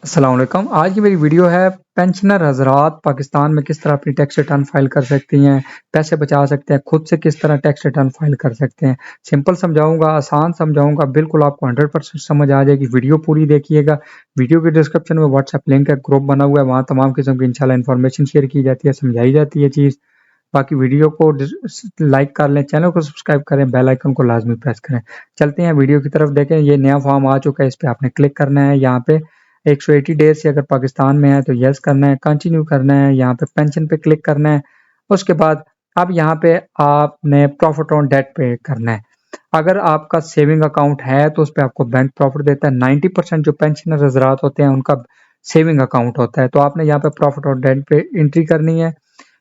अस्सलाम वालेकुम। आज की मेरी वीडियो है पेंशनर हज़रात पाकिस्तान में किस तरह अपनी टैक्स रिटर्न फाइल कर सकती हैं, पैसे बचा सकते हैं, खुद से किस तरह टैक्स रिटर्न फाइल कर सकते हैं। सिंपल समझाऊँगा, आसान समझाऊँगा, बिल्कुल आपको 100% समझ आ जाएगी। वीडियो पूरी देखिएगा। वीडियो के डिस्क्रिप्शन में व्हाट्सएप लिंक है, ग्रुप बना हुआ है, वहाँ तमाम किस्म की इंशाल्लाह इन्फॉर्मेशन शेयर की जाती है, समझाई जाती है चीज़। बाकी वीडियो को लाइक कर लें, चैनल को सब्सक्राइब करें, बेल आइकन को लाजमी प्रेस करें। चलते हैं वीडियो की तरफ। देखें, ये नया फॉर्म आ चुका है, इस पे आपने क्लिक करना है। यहाँ पे 180 डेज से अगर पाकिस्तान में है तो यस करना है, कंटिन्यू करना है, यहाँ पे पेंशन पे क्लिक करना है। उसके बाद अब यहाँ पे आपने प्रॉफिट ऑन डेट पे करना है। अगर आपका सेविंग अकाउंट है तो उस पे आपको बैंक प्रॉफिट देता है। 90% जो पेंशनर हजरात होते हैं उनका सेविंग अकाउंट होता है, तो आपने यहाँ पे प्रॉफिट ऑन डेट पे एंट्री करनी है।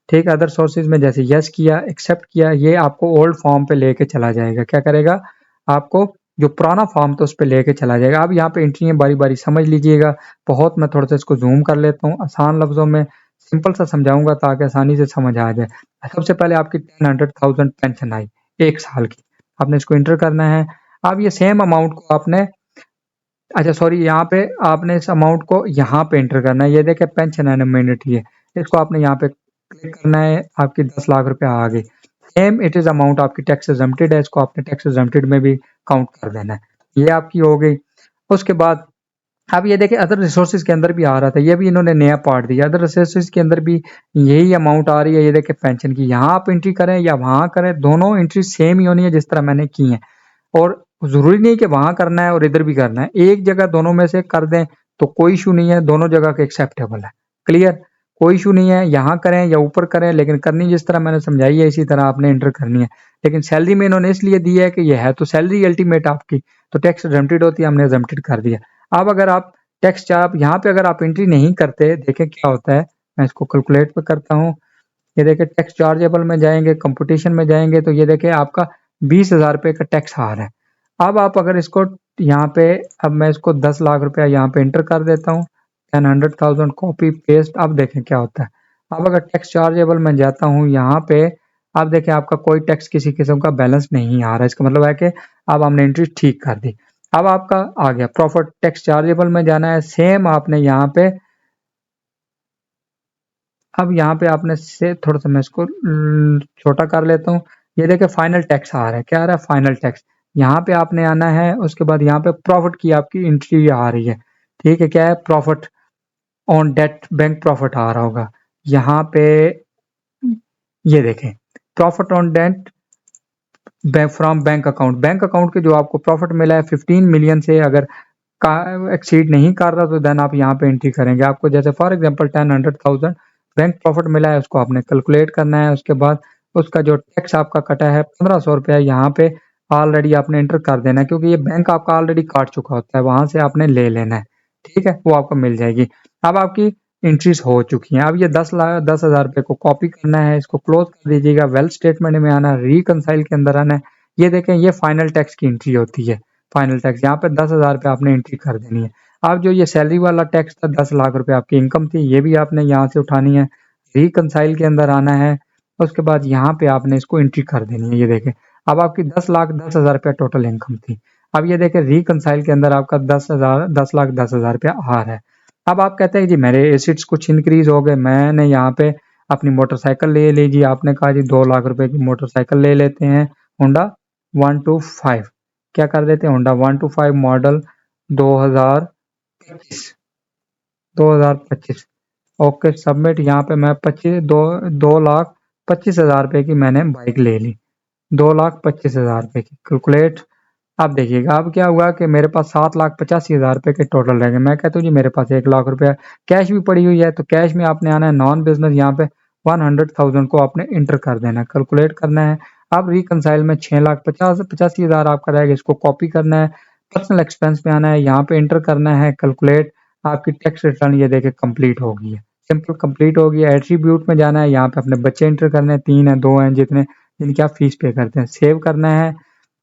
ठीक, अदर सोर्सेज में जैसे यस किया, एक्सेप्ट किया, ये आपको ओल्ड फॉर्म पे लेके चला जाएगा। क्या करेगा? आपको जो पुराना फॉर्म था उस पे लेके चला जाएगा। अब यहाँ पे एंट्री है, बारी बारी समझ लीजिएगा। बहुत मैं थोड़ा सा इसको जूम कर लेता हूँ, आसान लफ्जों में सिंपल सा समझाऊंगा ताकि आसानी से समझ आ जाए। सबसे पहले आपकी 10,100,000 पेंशन आई 1 साल की, आपने इसको इंटर करना है। अब ये सेम अमाउंट को आपने, अच्छा सॉरी, यहाँ पे आपने इस अमाउंट को यहाँ पे एंटर करना है। ये देखें पेंशन एनमेनिटी है, इसको आपने यहाँ पे क्लिक करना है। आपकी 10 लाख रुपए आ गई। सेम इट इज अमाउंट आपकी टैक्स एग्जम्प्टेड है, इसको आपने टैक्स एग्जम्प्टेड में भी काउंट कर देना है। ये आपकी हो गई। उसके बाद अब ये देखें अदर रिसोर्सेज के अंदर भी आ रहा था, ये भी इन्होंने नया पार्ट दिया। अदर रिसोर्सेज के अंदर भी यही अमाउंट आ रही है। ये देखें पेंशन की, यहाँ आप एंट्री करें या वहां करें, दोनों एंट्री सेम ही होनी है जिस तरह मैंने की है। और जरूरी नहीं कि वहां करना है और इधर भी करना है, एक जगह दोनों में से कर दें तो कोई इशू नहीं है, दोनों जगह के एक्सेप्टेबल है। क्लियर? कोई इशू नहीं है, यहाँ करें या ऊपर करें, लेकिन करनी जिस तरह मैंने समझाई है इसी तरह आपने एंटर करनी है। लेकिन सैलरी में इन्होंने इसलिए दी है कि यह है तो सैलरी अल्टीमेट आपकी, तो टैक्स एग्जम्प्टेड होती है, हमने एग्जम्प्टेड कर दिया। अब अगर आप टैक्स चार्ज यहाँ पे अगर आप एंट्री नहीं करते, देखें क्या होता है। मैं इसको कैलकुलेट पे करता हूँ। ये देखें टैक्स चार्जेबल में जाएंगे, कंपटीशन में जाएंगे, तो ये देखें आपका 20,000 रुपये का टैक्स आ रहा है। अब आप अगर इसको यहाँ पे, अब मैं इसको 10 लाख रुपया यहाँ पे एंटर कर देता हूँ, 10,100,000 कॉपी पेस्ट। अब देखें क्या होता है। अब अगर टैक्स चार्जेबल में जाता हूँ यहाँ पे, अब देखें आपका कोई टैक्स किसी किस्म का बैलेंस नहीं आ रहा है। इसका मतलब है कि अब हमने एंट्री ठीक कर दी। अब आपका आ गया प्रॉफिट, टैक्स चार्जेबल में जाना है, सेम आपने यहाँ पे, अब यहाँ पे आपने से थोड़ा सा मैं इसको छोटा कर लेता हूँ। ये देखिए फाइनल टैक्स आ रहा है, क्या आ रहा है? Final tax. यहाँ पे आपने आना है, उसके बाद यहाँ पे प्रॉफिट की आपकी एंट्री आ रही है। ठीक है, क्या है? Profit on debt, bank profit आ रहा होगा यहाँ पे। ये देखें profit on debt from bank account, bank account के जो आपको प्रॉफिट मिला है 15 मिलियन से अगर का एक्सीड नहीं कर रहा तो देन आप यहाँ पे एंट्री करेंगे। आपको जैसे फॉर एग्जांपल 10,100,000 बैंक प्रॉफिट मिला है, उसको आपने कैलकुलेट करना है। उसके बाद उसका जो टैक्स आपका कटा है 1,500 रुपया, यहाँ पे ऑलरेडी आपने एंटर कर देना है, क्योंकि ये बैंक आपका ऑलरेडी काट चुका होता है, वहां से आपने ले लेना है। ठीक है, वो आपको मिल जाएगी। अब आपकी एंट्रीज हो चुकी हैं। अब ये 10,10,000 रुपये को कॉपी करना है, इसको क्लोज कर दीजिएगा। वेल्थ स्टेटमेंट में आना है, रिकनसाइल के अंदर आना है। ये देखें ये फाइनल टैक्स की एंट्री होती है। फाइनल टैक्स यहाँ पे 10,000 रुपये आपने एंट्री कर देनी है। अब जो ये सैलरी वाला टैक्स था 10 लाख रुपए आपकी इनकम थी, ये भी आपने यहाँ से उठानी है। रिकनसाइल के अंदर आना है, उसके बाद यहाँ पे आपने इसको एंट्री कर देनी है। ये देखें अब आपकी 10,10,000 रुपया टोटल इनकम थी। अब ये देखें रिकनसाइल के अंदर आपका 10,10,10,000 रुपया आ रहा है। अब आप कहते हैं जी मेरे एसिड्स कुछ इंक्रीज हो गए, मैंने यहाँ पे अपनी मोटरसाइकिल ले लीजिए। आपने कहा जी 2 लाख रुपए की मोटरसाइकिल ले लेते हैं, होंडा 125। क्या कर देते हैं? Honda 125 model 2025, 2025। Okay submit. यहाँ पे मैं 2,25,000 रुपए की मैंने बाइक ले ली, 2,25,000 रुपए की। कैलकुलेट। अब देखिएगा अब क्या हुआ कि मेरे पास 7,85,000 रुपए के टोटल रह गए। मैं कहता हूँ जी मेरे पास 1 लाख रुपया कैश भी पड़ी हुई है, तो कैश में आपने आना है नॉन बिजनेस, यहाँ पे 100,000 को आपने इंटर कर देना है, कैलकुलेट करना है। अब रिकनसाइल में 6,85,000 आपका रहेगा, इसको कॉपी करना है। पर्सनल एक्सपेंस में आना है, यहाँ पे इंटर करना है, कैलकुलेट। आपकी टैक्स रिटर्न ये देखे कंप्लीट हो गई है, सिंपल कंप्लीट हो गया। एट्रीब्यूट में जाना है, यहाँ पे अपने बच्चे इंटर करने हैं, 3 है 2 हैं जितने, जिनकी आप फीस पे करते हैं, सेव करना है।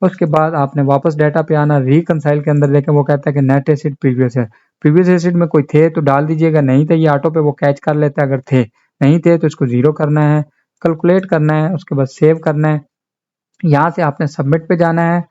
उसके बाद आपने वापस डाटा पे आना। रिकनसाइल के अंदर देखें वो कहता है कि नेट एसिड प्रीवियस है, प्रीवियस एसिड में कोई थे तो डाल दीजिएगा, नहीं थे ये ऑटो पे वो कैच कर लेता है, अगर थे नहीं थे तो इसको जीरो करना है, कैलकुलेट करना है। उसके बाद सेव करना है। यहाँ से आपने सबमिट पे जाना है,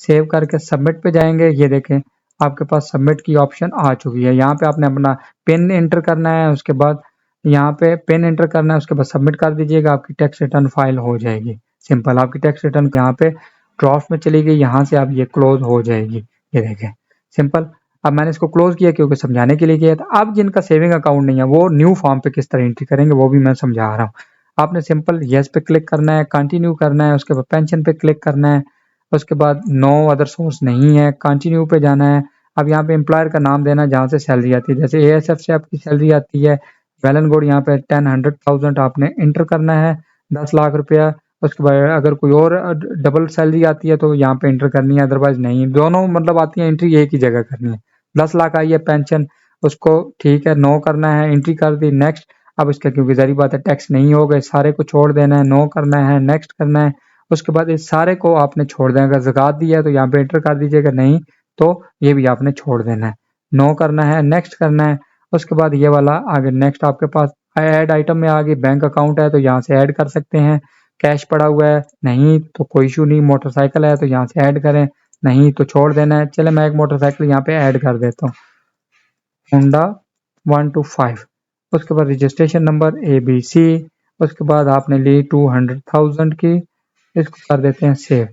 सेव करके सबमिट पे जाएंगे। ये देखें आपके पास सबमिट की ऑप्शन आ चुकी है। यहाँ पे आपने अपना पिन एंटर करना है, उसके बाद यहाँ पे पिन एंटर करना है, उसके बाद सबमिट कर दीजिएगा, आपकी टैक्स रिटर्न फाइल हो जाएगी। सिंपल, आपकी टैक्स रिटर्न यहाँ पे ड्राफ्ट में चली गई, यहाँ से अब ये क्लोज हो जाएगी। ये देखें सिंपल। अब मैंने इसको क्लोज किया क्योंकि समझाने के लिए किया था। अब जिनका सेविंग अकाउंट नहीं है वो न्यू फॉर्म पे किस तरह एंट्री करेंगे वो भी मैं समझा रहा हूँ। आपने सिंपल येस पे क्लिक करना है, कंटिन्यू करना है, उसके बाद पेंशन पे क्लिक करना है, उसके बाद नो अदर सोर्स नहीं है, कंटिन्यू पे जाना है। अब यहाँ पे एम्प्लॉयर का नाम देना जहाँ से सैलरी आती है, जैसे एएसएफ से आपकी सैलरी आती है, वेल एंड गुड यहाँ पे 100,000 आपने इंटर करना है, 10 लाख रुपया। उसके बाद अगर कोई और डबल सैलरी आती है तो यहाँ पे एंटर करनी है, अदरवाइज नहीं। दोनों मतलब आती है एंट्री एक ही जगह करनी है। 10 लाख आई है पेंशन, उसको ठीक है नो करना है, एंट्री कर दी, नेक्स्ट। अब इसका क्योंकि जारी बात है टैक्स नहीं होगा, इस सारे को छोड़ देना है, नो करना है, नेक्स्ट करना है। उसके बाद इस सारे को आपने छोड़ देना, अगर ज़कात दिया है तो यहाँ पे एंटर कर दीजिएगा, नहीं तो ये भी आपने छोड़ देना है, नो करना है, नेक्स्ट करना है। उसके बाद ये वाला आगे नेक्स्ट आपके पास ऐड आइटम में आगे बैंक अकाउंट है तो यहाँ से ऐड कर सकते हैं। कैश पड़ा हुआ है नहीं तो कोई इशू नहीं, मोटरसाइकिल है तो यहाँ से ऐड करें, नहीं तो छोड़ देना है। चले मैं एक मोटरसाइकिल यहाँ पे ऐड कर देता हूँ, होंडा 125। उसके बाद रजिस्ट्रेशन नंबर ABC। उसके बाद आपने ली 200,000 की, इसको कर देते हैं सेव।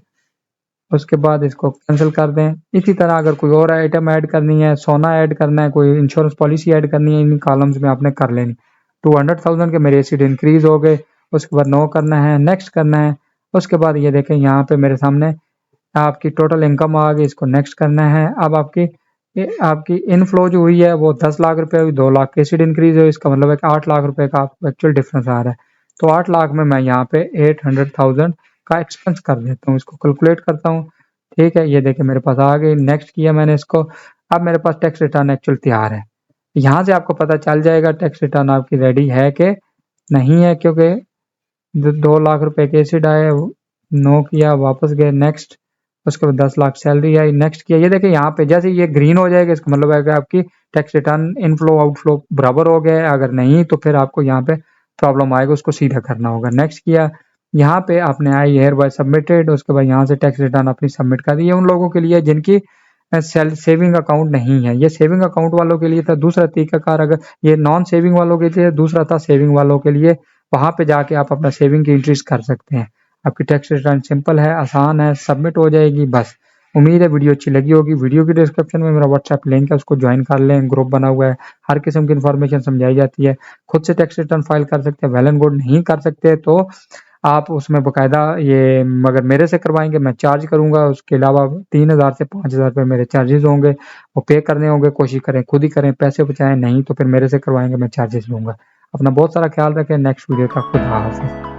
उसके बाद इसको कैंसिल कर दें। इसी तरह अगर कोई और आइटम ऐड करनी है, सोना ऐड करना है, कोई इंश्योरेंस पॉलिसी ऐड करनी है, इन कॉलम्स में आपने कर लेनी। 200,000 के मेरे एसिड इंक्रीज हो गए। उसके बाद नो करना है, नेक्स्ट करना है। उसके बाद ये देखें यहाँ पे मेरे सामने आपकी टोटल इनकम आ गई, इसको नेक्स्ट करना है। अब आपकी इनफ्लो जो हुई है वो 10 लाख रुपए हुई, 2 लाख एसिड इंक्रीज हुई, इसका मतलब है कि 8 लाख रुपए का आपको एक्चुअल डिफरेंस आ रहा है। तो 8 लाख में मैं यहाँ पे 800,000 का एक्सपेंस कर देता हूँ, इसको कैलकुलेट करता हूँ। ठीक है, ये देखिए मेरे पास आ गई, नेक्स्ट किया मैंने इसको। अब मेरे पास टैक्स रिटर्न एक्चुअल तैयार है। यहाँ से आपको पता चल जाएगा टैक्स रिटर्न आपकी रेडी है कि नहीं है, क्योंकि 2 लाख रुपए के एसिड आए, नो किया, वापस गए, नेक्स्ट। उसके बाद 10 लाख सैलरी आई, नेक्स्ट किया। ये देखिए यहाँ पे जैसे ये ग्रीन हो जाएगा इसका मतलब है कि आपकी टैक्स रिटर्न इनफ्लो आउटफ्लो बराबर हो गया है। अगर नहीं तो फिर आपको यहाँ पे प्रॉब्लम आएगा, उसको सीधा करना होगा। नेक्स्ट किया, यहाँ पे आपने आई हेयर बाय सबमिटेड। उसके बाद यहाँ से टैक्स रिटर्न अपनी सबमिट कर दी। ये उन लोगों के लिए जिनकी सेविंग अकाउंट नहीं है, ये सेविंग अकाउंट वालों के लिए था दूसरा तरीकाकार। अगर ये नॉन सेविंग वालों के लिए दूसरा था, सेविंग वालों के लिए वहां पे जाके आप अपना सेविंग की एंट्रीज कर सकते हैं। आपकी टैक्स रिटर्न सिंपल है, आसान है, सबमिट हो जाएगी बस। उम्मीद है वीडियो अच्छी लगी होगी। वीडियो की डिस्क्रिप्शन में मेरा व्हाट्सएप लिंक है, उसको ज्वाइन कर लें, ग्रुप बना हुआ है, हर किस्म की इन्फॉर्मेशन समझाई जाती है। खुद से टैक्स रिटर्न फाइल कर सकते हैं, वेल एंड गुड। नहीं कर सकते तो आप उसमें बकायदा ये मगर मेरे से करवाएंगे, मैं चार्ज करूंगा। उसके अलावा 3,000 से 5,000 रुपये मेरे चार्जेस होंगे, वो पे करने होंगे। कोशिश करें खुद ही करें, पैसे बचाएं, नहीं तो फिर मेरे से करवाएंगे, मैं चार्जेस लूंगा। अपना बहुत सारा ख्याल रखें। नेक्स्ट वीडियो तक खुदा हाफिज़।